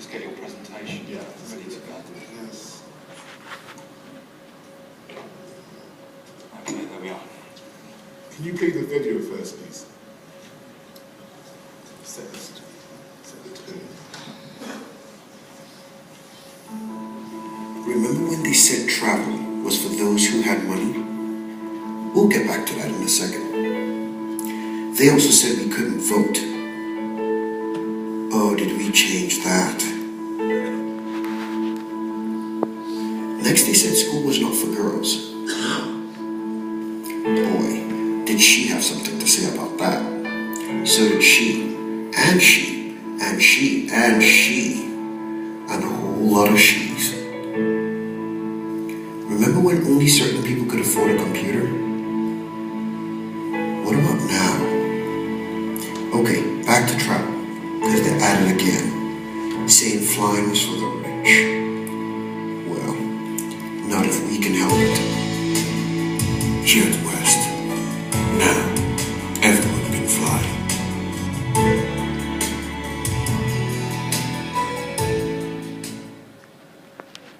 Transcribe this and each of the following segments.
just get your presentation ready to go. Yes. Okay, there we are. Can you play the video first, please? Set the tone. Remember when they said travel was for those who had money? We'll get back to that in a second. They also said we couldn't vote. Oh, did we change that? Next they said school was not for girls. Boy, did she have something to say about that. So did she, and she, and she, and she, and a whole lot of she's. Remember when only certain people could afford a computer? What about now? Okay, back to travel, because they're at it again, saying flying was for the rich. Well, not if we can help it. JetWest. Now, everyone can fly.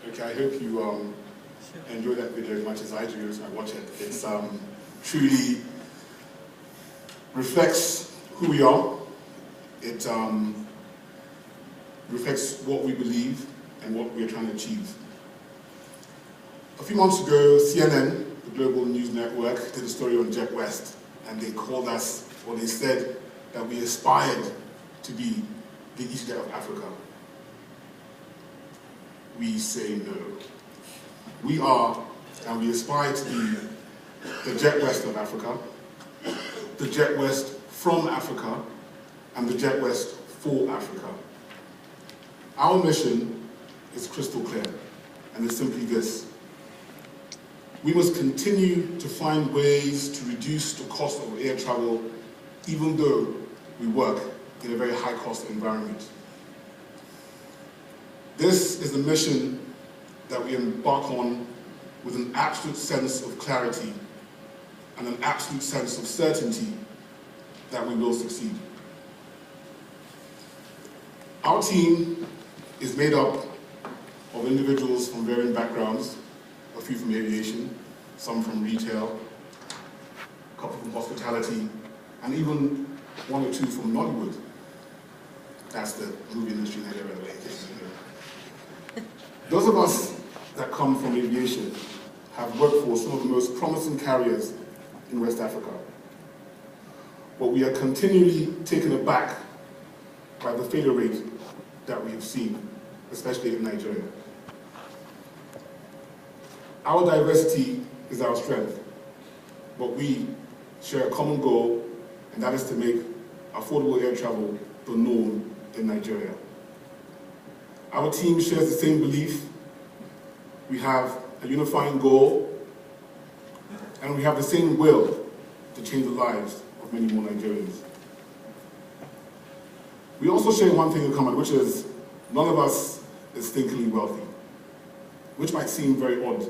Okay, I hope you enjoy that video as much as I do as I watch it. It's truly reflects who we are. It reflects what we believe and what we are trying to achieve. A few months ago, CNN, the global news network, did a story on JetWest, and they called us, or they said that we aspired to be the EasyJet of Africa. We say no. We are, and we aspire to be, the JetWest of Africa, the JetWest from Africa, and the JetWest for Africa. Our mission is crystal clear, and it's simply this. We must continue to find ways to reduce the cost of air travel, even though we work in a very high-cost environment. This is the mission that we embark on with an absolute sense of clarity and an absolute sense of certainty that we will succeed. Our team is made up of individuals from varying backgrounds, a few from aviation, some from retail, a couple from hospitality, and even one or two from Nollywood. That's the movie industry in Nigeria, by the way. Those of us that come from aviation have worked for some of the most promising carriers in West Africa. But we are continually taken aback by the failure rate that we have seen, especially in Nigeria. Our diversity is our strength, but we share a common goal, and that is to make affordable air travel the norm in Nigeria. Our team shares the same belief. We have a unifying goal, and we have the same will to change the lives of many more Nigerians. We also share one thing in common, which is none of us is stinkingly wealthy, which might seem very odd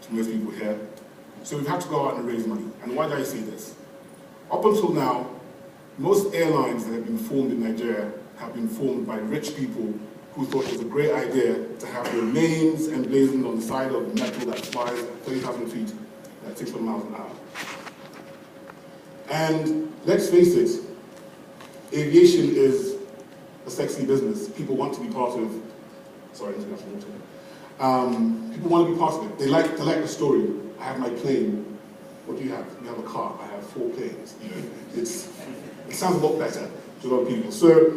to most people here. So we've had to go out and raise money. And why do I say this? Up until now, most airlines that have been formed in Nigeria have been formed by rich people who thought it was a great idea to have their names emblazoned on the side of metal that flies at 30,000 feet at 600 miles an hour. And let's face it, aviation is a sexy business. People want to be part of, sorry, international water. People want to be part of it. They like the story. I have my plane. What do you have? You have a car. I have 4 planes. You know, it sounds a lot better to a lot of people. So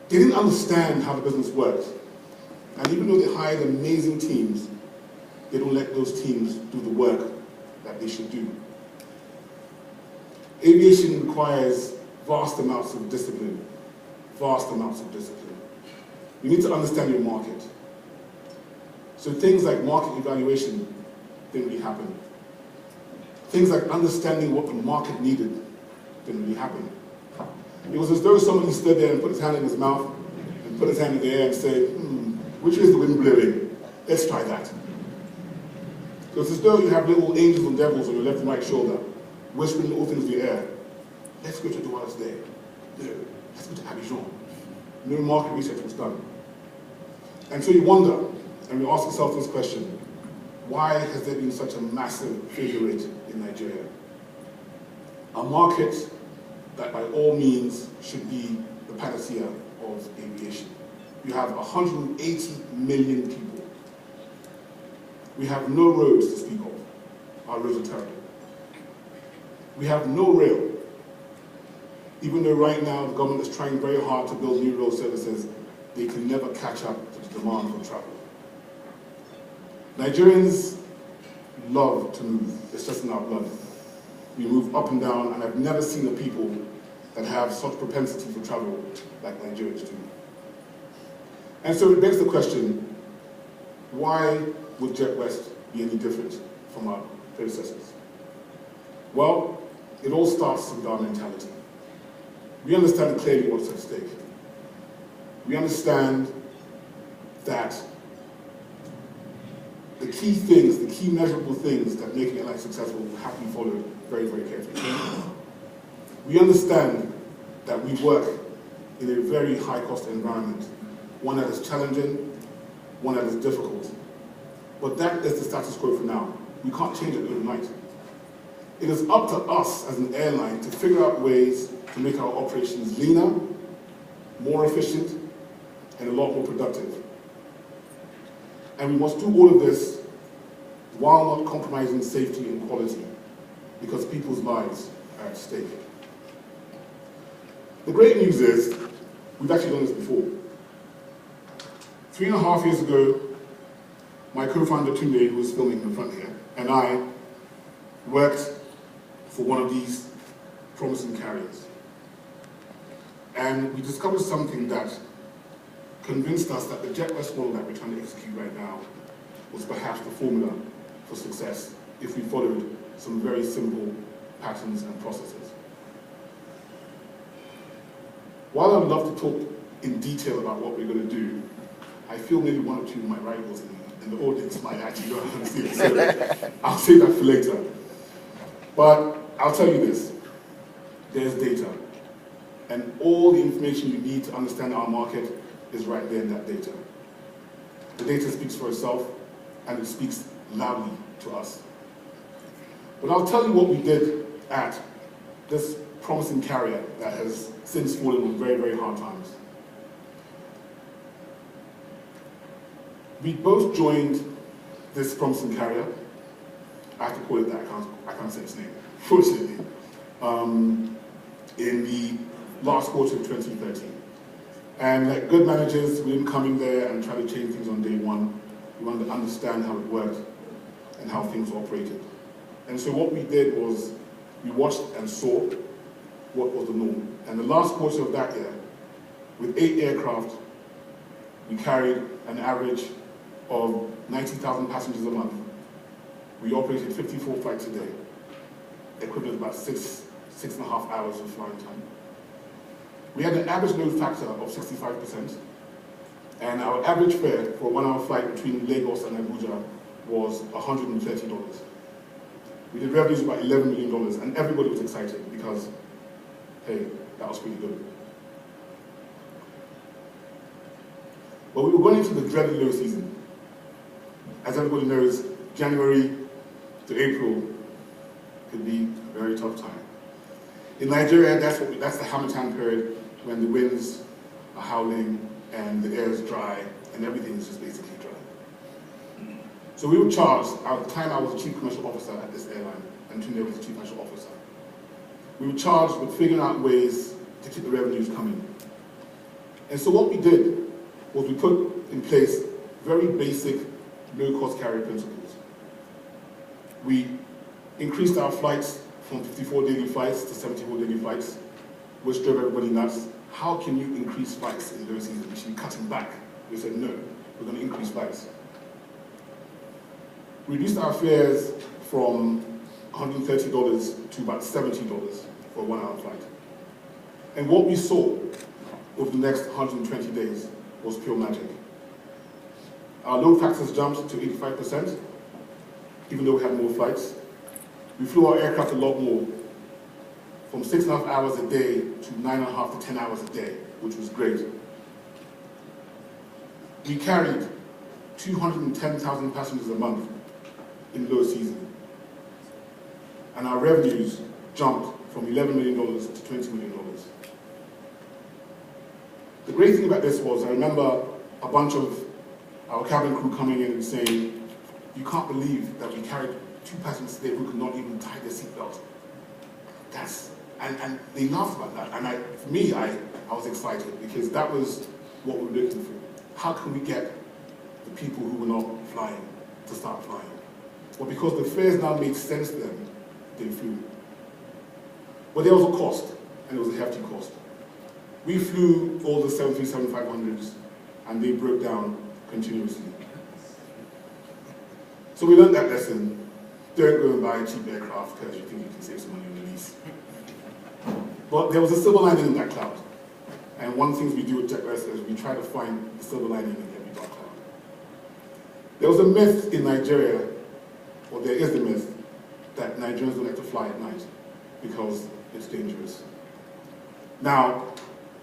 they didn't understand how the business worked. And even though they hired amazing teams, they don't let those teams do the work that they should do. Aviation requires vast amounts of discipline. Vast amounts of discipline. You need to understand your market. So things like market evaluation didn't really happen. Things like understanding what the market needed didn't really happen. It was as though somebody stood there and put his hand in his mouth and put his hand in the air and said, which way is the wind blowing? Let's try that. So it's as though you have little angels and devils on your left and right shoulder, whispering little things in the air. Let's go to Douala's there. No, let's go to Abidjan. No market research was done. And so you wonder, and we ask ourselves this question, why has there been such a massive failure rate in Nigeria? A market that by all means should be the panacea of aviation. You have 180 million people. We have no roads to speak of. Our roads are terrible. We have no rail. Even though right now the government is trying very hard to build new rail services, they can never catch up to the demand for travel. Nigerians love to move. It's just in our blood. We move up and down, and I've never seen a people that have such propensity for travel like Nigerians do. And so it begs the question, why would JetWest be any different from our predecessors? Well, it all starts with our mentality. We understand clearly what's at stake. We understand that the key things, the key measurable things that make an airline successful have to be followed very, very carefully. We understand that we work in a very high-cost environment, one that is challenging, one that is difficult. But that is the status quo for now. We can't change it overnight. It is up to us as an airline to figure out ways to make our operations leaner, more efficient, and a lot more productive. And we must do all of this while not compromising safety and quality, because people's lives are at stake. The great news is, we've actually done this before. 3.5 years ago, my co-founder Tunde, who was filming in the front here, and I worked for one of these promising carriers. And we discovered something that convinced us that the JetWest model that we're trying to execute right now was perhaps the formula for success if we followed some very simple patterns and processes. While I'd love to talk in detail about what we're going to do, I feel maybe one or two of my rivals in the audience might actually not understand it, so I'll save that for later. But I'll tell you this, there's data, and all the information you need to understand our market is right there in that data. The data speaks for itself, and it speaks loudly to us. But I'll tell you what we did at this promising carrier that has since fallen on very, very hard times. We both joined this promising carrier. I have to call it that, I can't say its name, fortunately, in the last quarter of 2013. And like good managers, we didn't come in there and try to change things on day one. We wanted to understand how it worked and how things operated. And so what we did was we watched and saw what was the norm. And the last quarter of that year, with 8 aircraft, we carried an average of 90,000 passengers a month. We operated 54 flights a day, equivalent to about 6.5 hours of flying time. We had an average load factor of 65%, and our average fare for a 1-hour flight between Lagos and Abuja was $130. We did revenues of about $11 million, and everybody was excited because, hey, that was pretty good. But we were going into the dreaded low season. As everybody knows, January to April could be a very tough time. In Nigeria, that's the Harmattan period, when the winds are howling and the air is dry and everything is just basically dry. So we were charged, at the time I was the chief commercial officer at this airline, and Tunde was the chief financial officer. We were charged with figuring out ways to keep the revenues coming. And so what we did was we put in place very basic low-cost carrier principles. We increased our flights from 54 daily flights to 74 daily flights, which drove everybody nuts. How can you increase flights in low season? We should be cutting back. We said, no, we're going to increase flights. We reduced our fares from $130 to about $70 for a 1-hour flight. And what we saw over the next 120 days was pure magic. Our load factors jumped to 85%, even though we had more flights. We flew our aircraft a lot more, from 6.5 hours a day to 9.5 to 10 hours a day, which was great. We carried 210,000 passengers a month in low season. And our revenues jumped from $11 million to $20 million. The great thing about this was I remember a bunch of our cabin crew coming in and saying, you can't believe that we carried 2 passengers today who could not even tie their seatbelt. And they laughed about that. And for me, I was excited because that was what we were looking for. How can we get the people who were not flying to start flying? Well, because the fares now made sense to them, they flew. But there was a cost, and it was a hefty cost. We flew all the 737-500s, and they broke down continuously. So we learned that lesson. Don't go and buy a cheap aircraft because you think you can save some money on the lease. But there was a silver lining in that cloud. And one of the things we do at JetWest is we try to find the silver lining in every dark cloud. There was a myth in Nigeria, or there is a myth, that Nigerians don't like to fly at night because it's dangerous. Now,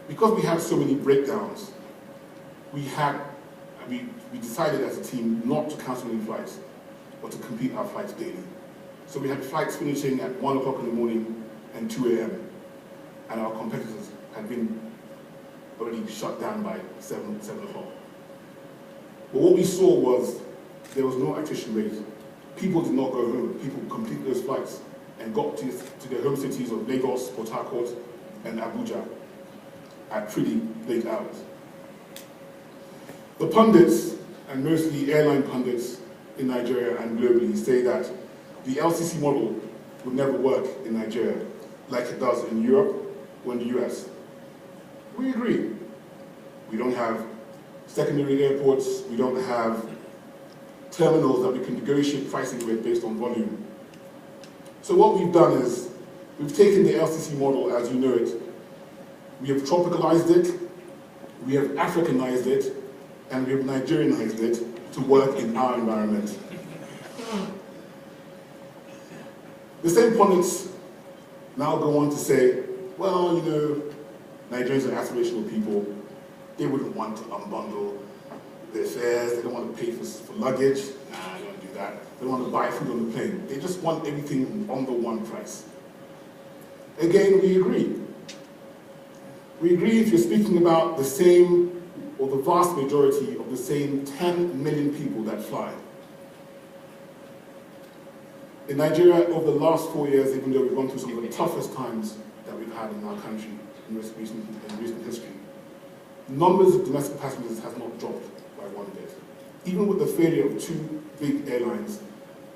because we had so many breakdowns, we decided as a team not to cancel any flights, but to complete our flights daily. So we had flights finishing at 1 o'clock in the morning and 2 a.m. And our competitors had been already shut down by 7 o'clock. But what we saw was there was no attrition rate. People did not go home. People completed those flights and got to their home cities of Lagos, Port Harcourt, and Abuja at pretty late hours. The pundits, and mostly airline pundits in Nigeria and globally, say that the LCC model would never work in Nigeria like it does in Europe or in the US. We agree. We don't have secondary airports, we don't have terminals that we can negotiate pricing with based on volume. So what we've done is, we've taken the LCC model as you know it, we have tropicalized it, we have Africanized it, and we have Nigerianized it to work in our environment. The same pundits now go on to say, well, you know, Nigerians are aspirational people. They wouldn't want to unbundle their fares. They don't want to pay for luggage. Nah, they don't do that. They don't want to buy food on the plane. They just want everything on the one price. Again, we agree. We agree if you're speaking about the same, or the vast majority of the same 10 million people that fly. In Nigeria, over the last 4 years, even though we've gone through some of the toughest times that we've had in our country in recent history, numbers of domestic passengers have not dropped by 1 bit. Even with the failure of 2 big airlines,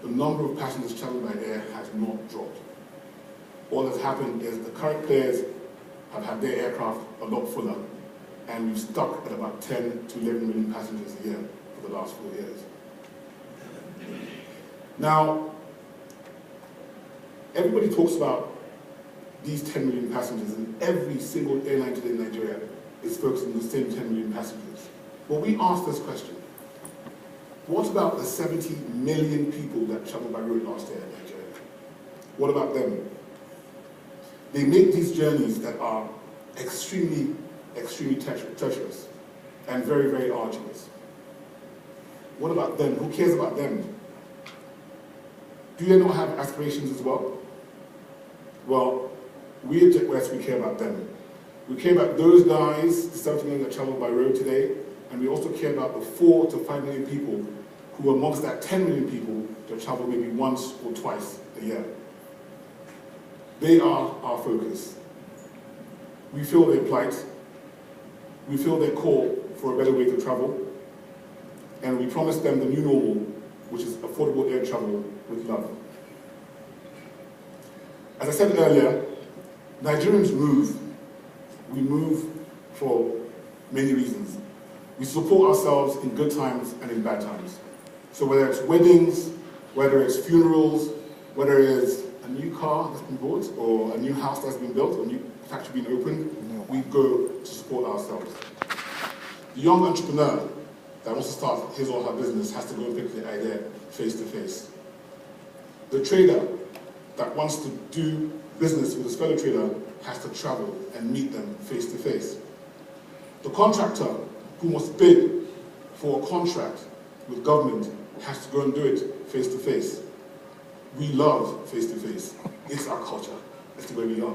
the number of passengers traveling by air has not dropped. All that's happened is the current players have had their aircraft a lot fuller, and we've stuck at about 10 to 11 million passengers a year for the last 4 years. Now, everybody talks about these 10 million passengers, and every single airline today in Nigeria is focused on the same 10 million passengers. Well, we asked this question. What about the 70 million people that traveled by road last year in Nigeria? What about them? They make these journeys that are extremely treacherous and very, very arduous. What about them? Who cares about them? Do they not have aspirations as well? Well, we at JetWest, we care about them. We care about those guys, the 70 million that travel by road today, and we also care about the 4 to 5 million people who are amongst that 10 million people that travel maybe once or twice a year. They are our focus. We feel their plight. We feel their call for a better way to travel. And we promise them the new normal, which is affordable air travel with love. As I said earlier, Nigerians move. We move for many reasons. We support ourselves in good times and in bad times. So whether it's weddings, whether it's funerals, whether it's a new car that's been bought, or a new house that's been built, or a new factory being opened, we go to support ourselves. The young entrepreneur that wants to start his or her business has to go and pick the idea face to face. The trader that wants to do business with his fellow trader has to travel and meet them face to face. The contractor who must bid for a contract with government has to go and do it face to face. We love face to face. It's our culture. It's the way we are.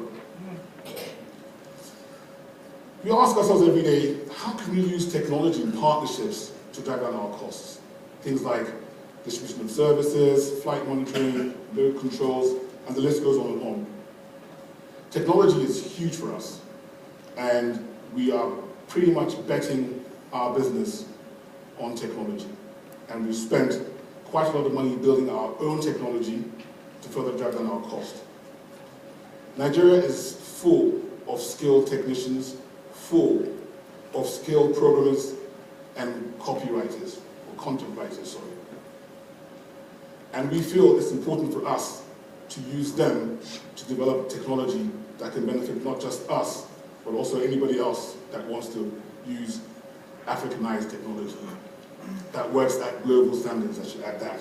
We ask ourselves every day, how can we use technology and partnerships to drive down our costs? Things like distribution of services, flight monitoring, load controls, and the list goes on and on. Technology is huge for us, and we are pretty much betting our business on technology. And we've spent quite a lot of money building our own technology to further drive down our cost. Nigeria is full of skilled technicians, full of skilled programmers and copywriters, or content writers, sorry. And we feel it's important for us to use them to develop technology that can benefit not just us, but also anybody else that wants to use Africanized technology that works at global standards, I should add that.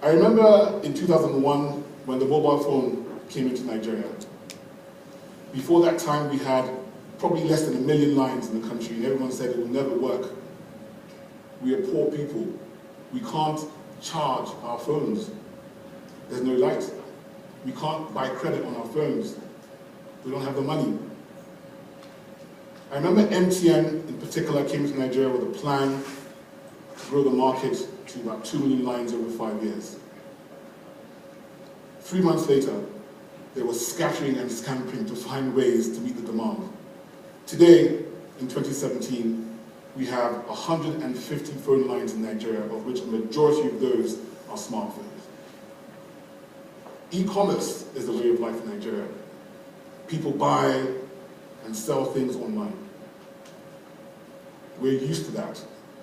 I remember in 2001 when the mobile phone came into Nigeria. Before that time, we had probably less than 1 million lines in the country, and everyone said it will never work. We are poor people. We can't charge our phones. There's no light. We can't buy credit on our phones. We don't have the money. I remember MTN in particular came to Nigeria with a plan to grow the market to about 2 million lines over 5 years. 3 months later, they were scattering and scampering to find ways to meet the demand. Today, in 2017, we have 150 phone lines in Nigeria, of which a majority of those are smartphones. E-commerce is the way of life in Nigeria. People buy and sell things online. We're used to that.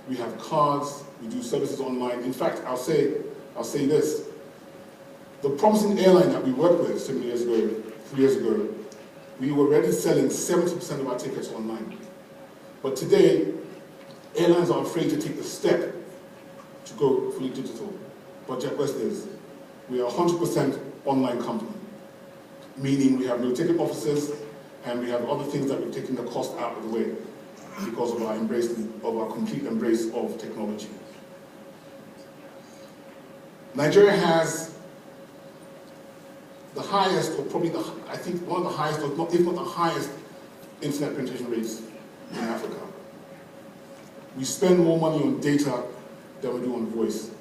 We have cards, we do services online. In fact, I'll say this. The promising airline that we worked with 3 years ago, we were already selling 70% of our tickets online. But today, airlines are afraid to take the step to go fully digital. But JetWest is. We are a 100% online company, meaning we have no ticket offices, and we have other things that we've taken the cost out of the way because of our complete embrace of technology. Nigeria has the highest, or probably I think one of the highest, if not the highest, internet penetration rates in Africa. We spend more money on data than we do on voice.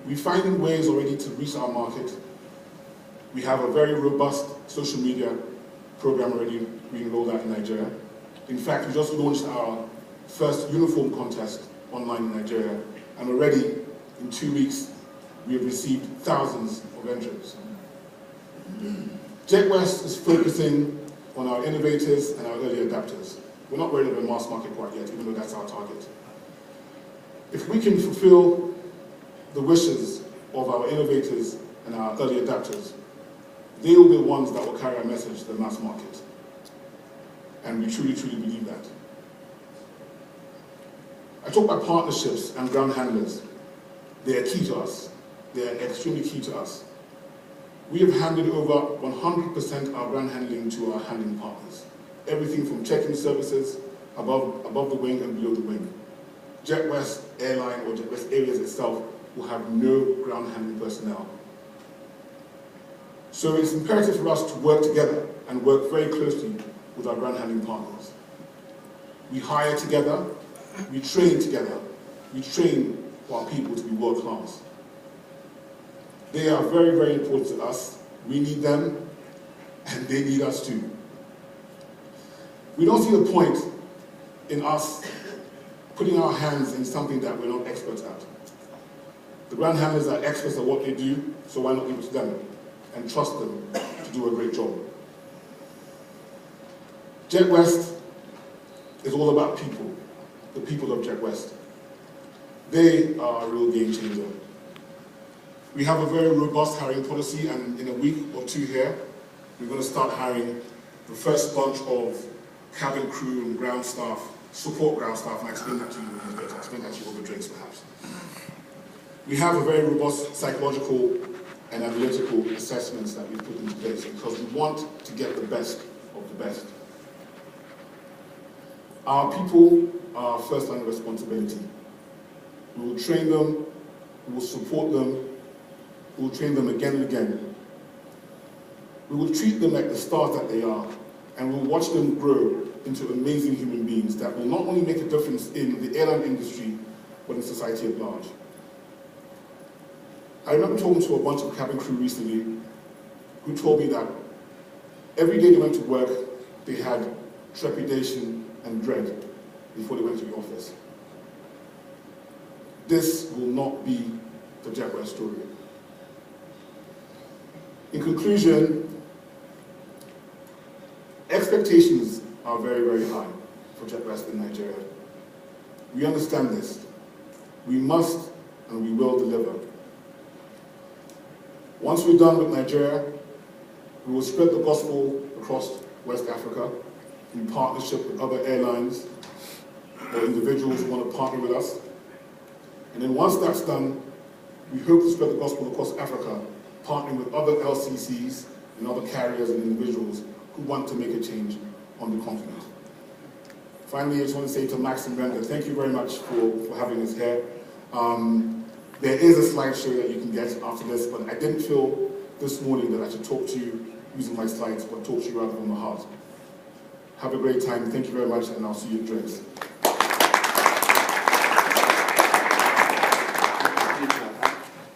We're finding ways already to reach our market. We have a very robust social media program already being rolled out in Nigeria. In fact, we just launched our first uniform contest online in Nigeria, and already in 2 weeks, we have received thousands of entries. JetWest is focusing on our innovators and our early adapters. We're not worried about mass market quite yet, even though that's our target. If we can fulfill the wishes of our innovators and our early adapters, they will be the ones that will carry our message to the mass market. And we truly, truly believe that. I talk about partnerships and ground handlers. They are key to us. They are extremely key to us. We have handed over 100% our ground handling to our handling partners. Everything from check-in services above the wing and below the wing. JetWest Airline or JetWest Airways itself will have no ground handling personnel. So it's imperative for us to work together and work very closely with our ground handling partners. We hire together, we train together, we train our people to be world class. They are very, very important to us. We need them, and they need us too. We don't see the point in us putting our hands in something that we're not experts at. The ground handlers are experts at what they do, so why not give it to them and trust them to do a great job? JetWest is all about people, the people of JetWest. They are a real game changer. We have a very robust hiring policy, and in a week or two here, we're going to start hiring the first bunch of cabin crew and ground staff, support ground staff, and I explain that to you in a bit. I'll explain that to you over drinks, perhaps. We have a very robust psychological and analytical assessments that we've put into place because we want to get the best of the best. Our people are our first line of responsibility. We will train them, we will support them, we will train them again and again. We will treat them like the stars that they are, and we'll watch them grow into amazing human beings that will not only make a difference in the airline industry, but in society at large. I remember talking to a bunch of cabin crew recently who told me that every day they went to work, they had trepidation and dread before they went to the office. This will not be the JetWest story. In conclusion, expectations are very, very high for JetWest in Nigeria. We understand this. We must and we will deliver. Once we're done with Nigeria, we will spread the gospel across West Africa in partnership with other airlines or individuals who want to partner with us. And then once that's done, we hope to spread the gospel across Africa, partnering with other LCCs and other carriers and individuals who want to make a change on the continent. Finally, I just want to say to Max and Brenda, thank you very much for having us here. There is a slideshow that you can get after this, but I didn't feel this morning that I should talk to you using my slides, but talk to you rather from the heart. Have a great time. Thank you very much, and I'll see you at drinks.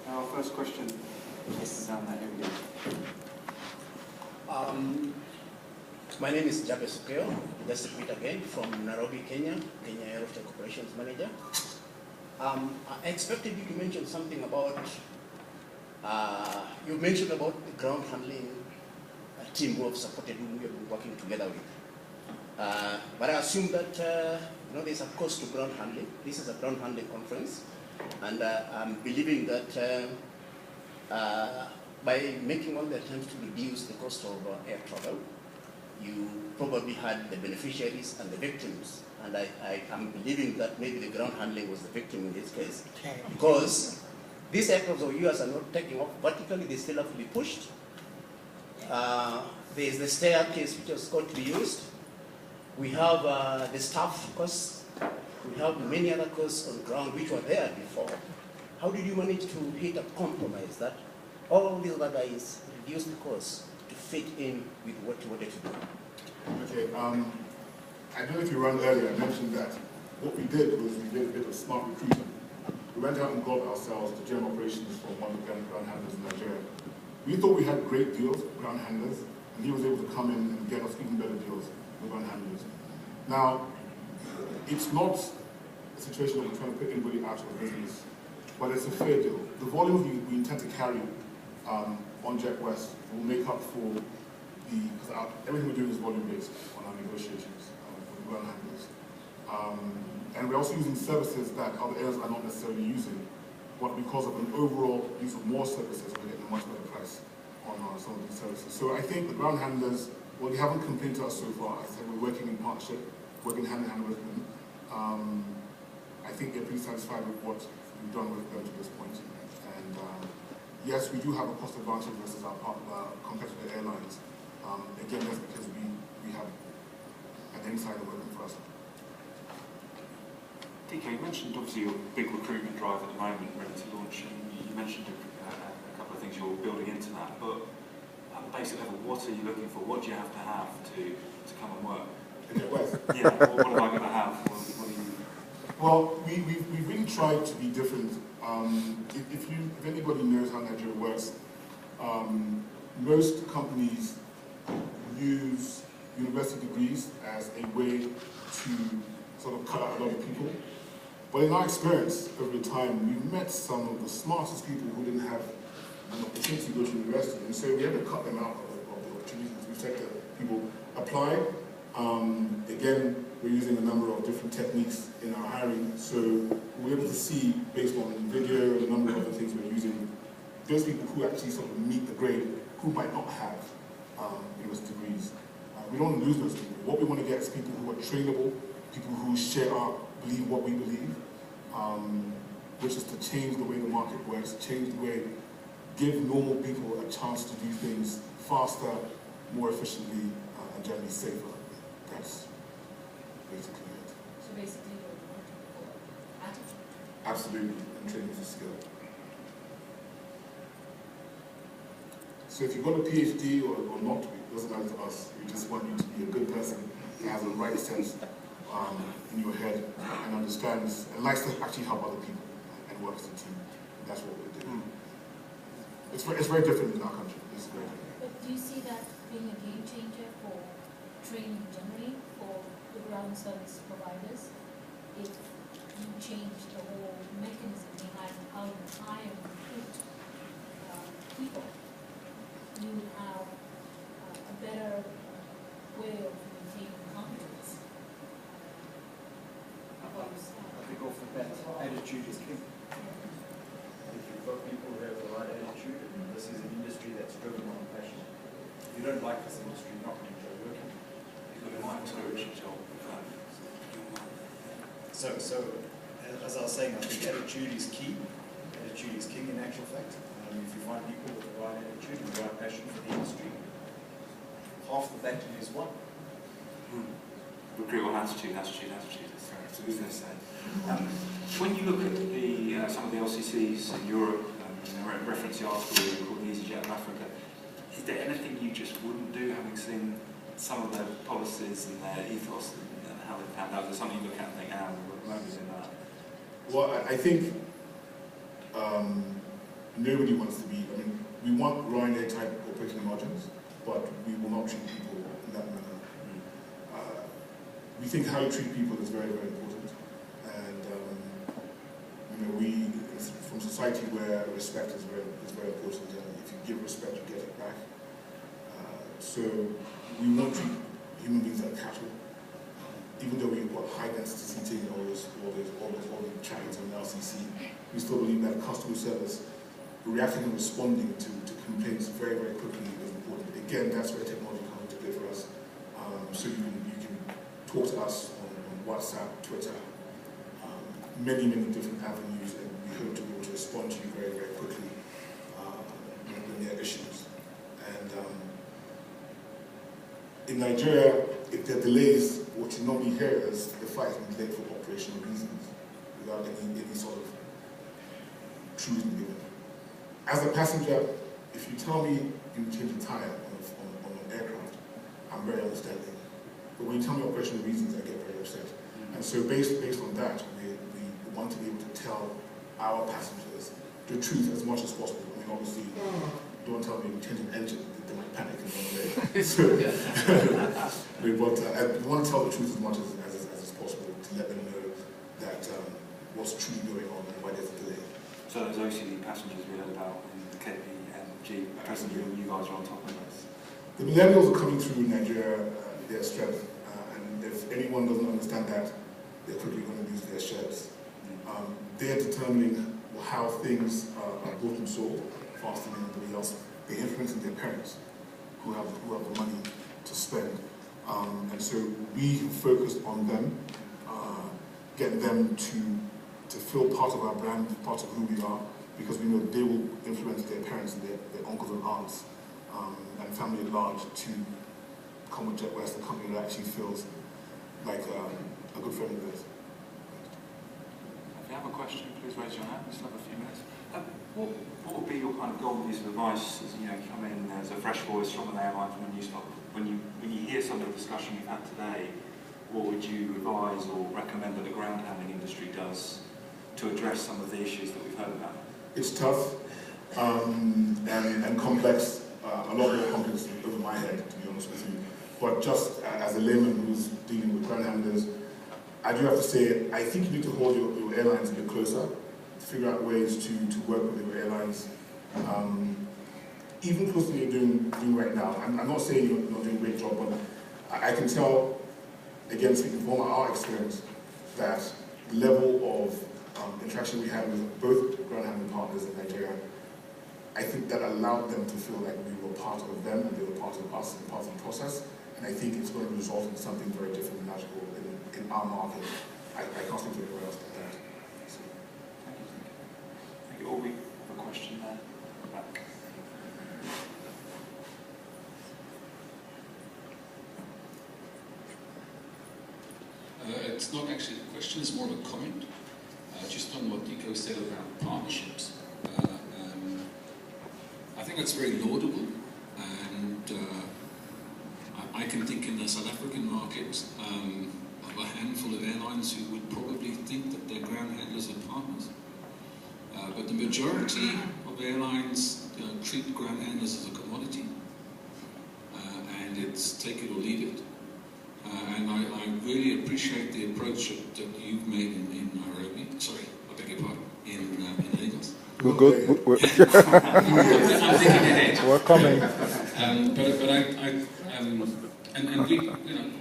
Our first question is down there. My name is JetWest Airways. Let's repeat again from Nairobi, Kenya Aerotech Operations Manager. I expected you to mention something about, you mentioned about the ground handling team who have supported whom we have been working together with. But I assume that there's a cost to ground handling. This is a ground handling conference, and I'm believing that by making all the attempts to reduce the cost of air travel, you probably had the beneficiaries and the victims. And I am believing that maybe the ground handling was the victim in this case. Because these aircraft of yours are not taking off vertically, they still have to be pushed. There's the staircase which has got to be used. We have the staff costs. We have many other costs on ground which were there before. How did you manage to hit a compromise that all these other guys reduce the cost to fit in with what you wanted to do? Okay, I don't know if you ran earlier, I mentioned that what we did was we did a bit of smart recruiting. We went out and got ourselves the general operations for one of the ground handlers in Nigeria. We thought we had great deals with ground handlers, and he was able to come in and get us even better deals with ground handlers. Now, it's not a situation where we're trying to put anybody out of business, but it's a fair deal. The volume we intend to carry on JetWest will make up for because everything we're doing is volume-based on our negotiations with ground handlers. And we're also using services that other airlines are not necessarily using, but because of an overall use of more services, we're getting a much better price on some of these services. So I think the ground handlers, well, they haven't complained to us so far. I said we're working in partnership, working hand-in-hand with them. I think they're pretty satisfied with what we've done with them to this point. And yes, we do have a cost advantage versus our competitor airlines. Again, that's because we have an insider working for us. Dikko, you mentioned obviously your big recruitment drive at the moment, ready to launch, and you mentioned a couple of things you're building into that, but at the basic level, what are you looking for? What do you have to come and work? Yeah, what am I going to have? What do you... Well, we've really tried to be different. If anybody knows how Nigeria works, most companies use university degrees as a way to sort of cut out a lot of people. But in our experience over time, we've met some of the smartest people who didn't have an opportunity to go to university, and so we had to cut them out of the opportunities. We said to people, apply. Again, we're using a number of different techniques in our hiring, so we're able to see, based on video and a number of other things we're using, those people who actually sort of meet the grade, who might not have university degrees. We don't want to lose those people. What we want to get is people who are trainable, people who believe what we believe, which is to change the way the market works, change the way, give normal people a chance to do things faster, more efficiently, and generally safer. That's basically it. Absolutely, and training is a skill. So if you've got a PhD or not, it doesn't matter to us. We just want you to be a good person who has the right sense in your head and understands and likes to actually help other people and work as a team. And that's what we're doing. It's very different in our country. It's very different. But do you see that being a game changer for training generally for the ground service providers? If you change the whole mechanism behind how you hire and recruit people, you would have a better way of maintaining confidence. I think off the bat, attitude is king. If you've got people who have the right attitude, and this is an industry that's driven on passion. If you don't like this industry, you're not going to enjoy working. You've got a mind to your job. So, as I was saying, I think attitude is key. Attitude is king in actual fact. If you find people with the right attitude and the right passion for the industry, half the battle is won. Recruit on attitude. That's what I say. When you look at the some of the LCCs in Europe, reference the article called the EasyJet of Africa, is there anything you just wouldn't do, having seen some of their policies and their ethos and how they panned out? Is there something you look at and think, we're moments in that? Well, I think nobody wants to be, we want Ryanair type operating margins, but we will not treat people in that manner. We think how you treat people is very, very important. And we, from society where respect is very important, and if you give respect, you get it back. So we won't treat human beings like cattle. Even though we've got high density seating and all the chains on the LCC, we still believe that customer service, reacting and responding to complaints very, very quickly is important. Again, that's where technology comes into play for us. So you can talk to us on WhatsApp, Twitter, many different avenues, and we hope to be able to respond to you very, very quickly when there are issues. And in Nigeria, if there are delays, what you normally hear is the flight has been delayed for operational reasons, without any sort of truth given. As a passenger, if you tell me you change a tire on an aircraft, I'm very understanding. But when you tell me operational reasons, I get very upset. And so based on that, we want to be able to tell our passengers the truth as much as possible. Obviously, don't tell me we change an engine, they might panic in one day. So, but we want to tell the truth as much as possible to let them know that what's truly going on and why there's a delay. So those OCD passengers we heard about in the KPMG passenger, you guys are on top of this. The millennials are coming through Nigeria, their strength, and if anyone doesn't understand that, they're quickly going to lose their shares. They're determining how things are bought and sold faster than anybody else. They're influencing their parents, who have the money to spend. And so we focused on them, getting them to feel part of our brand, part of who we are, because we know they will influence their parents and their uncles and aunts and family at large to come with JetWest, a company that actually feels like a good friend of theirs. If you have a question, please raise your hand. We still have a few minutes. What would be your kind of golden piece of advice as you come in as a fresh voice from an airline from when you hear some of the discussion you've had today? What would you advise or recommend that the ground handling industry does to address some of the issues that we've heard about? It's tough and complex, a lot more complex over my head, to be honest with you. But just as a layman who's dealing with ground handlers, I do have to say, I think you need to hold your airlines a bit closer, figure out ways to work with your airlines, even closer than you're doing right now. I'm not saying you're not doing a great job, but I can tell, again, speaking from our experience, that the level of interaction we had with both ground handling partners in Nigeria, I think that allowed them to feel like we were part of them and they were part of us and part of the process. And I think it's going to result in something very different and magical in our market. I can't think of anywhere else but that. So. Thank you. All we have a question there. Back. It's not actually a question, it's more of a comment. just on what Dikko said about partnerships. I think that's very laudable, and I can think in the South African market of a handful of airlines who would probably think that their ground handlers are partners. But the majority of airlines treat ground handlers as a commodity, and it's take it or leave it. And I really appreciate the approach that you've made in Nairobi. Sorry, I beg your pardon, in Lagos. We're good. I'm thinking ahead. We're coming. And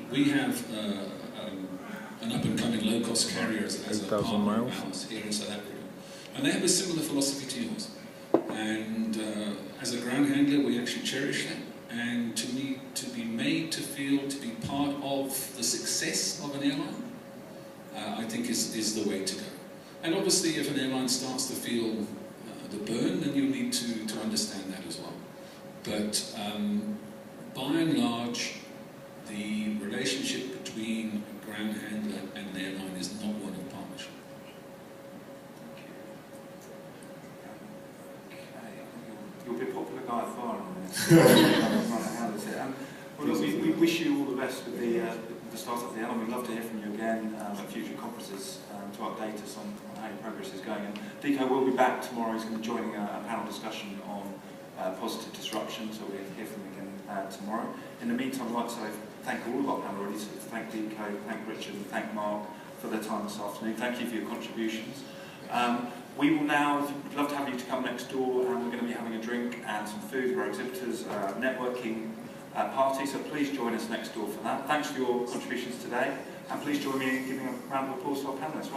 we have an up-and-coming low-cost carrier as a partner of ours here in South Africa. And they have a similar philosophy to yours. And as a ground handler, we actually cherish that. And to me, to be made to feel to be part of the success of an airline, I think is the way to go. And obviously, if an airline starts to feel the burn, then you need to understand that as well. But by and large, the relationship between a ground handler and an airline is not one of partnership. You'll be a popular guy at far on this. Well, look, we wish you all the best with the start of the airline. We'd love to hear from you again at future conferences to update us on how your progress is going. And Dikko will be back tomorrow. He's going to be joining a panel discussion on positive disruption, so we'll hear from him again tomorrow. In the meantime, I'd like to say thank all of our panel already. So thank Dikko, thank Richard, and thank Mark for their time this afternoon. Thank you for your contributions. We will now, we'd love to have you to come next door, and we're going to be having a drink and some food for our exhibitors, networking party, so please join us next door for that. Thanks for your contributions today, and please join me in giving a round of applause to our panelists.